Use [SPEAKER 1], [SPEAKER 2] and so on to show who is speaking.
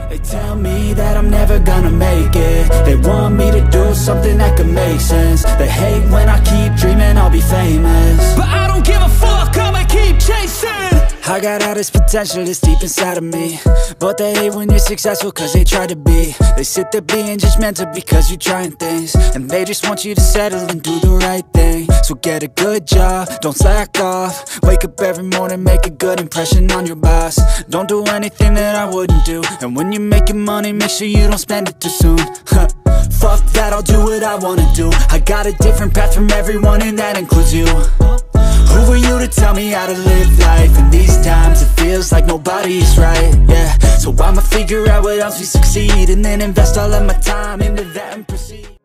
[SPEAKER 1] They tell me that I'm never gonna make it. They want me to do something that could make sense. They hate when I keep dreaming I'll be famous, but I don't give a fuck, I'ma keep chasing. I got all this potential that's deep inside of me, but they hate when you're successful cause they try to be. They sit there being judgmental because you're trying things, and they just want you to settle and do the right thing. So get a good job, don't slack off. Wake up every morning, make a good impression on your boss. Don't do anything that I wouldn't do, and when you're making money, make sure you don't spend it too soon. Fuck that, I'll do what I wanna do. I got a different path from everyone, and that includes you. Who are you to tell me how to live life? In these times it feels like nobody's right, yeah. So I'ma figure out what else we succeed, and then invest all of my time into that and proceed.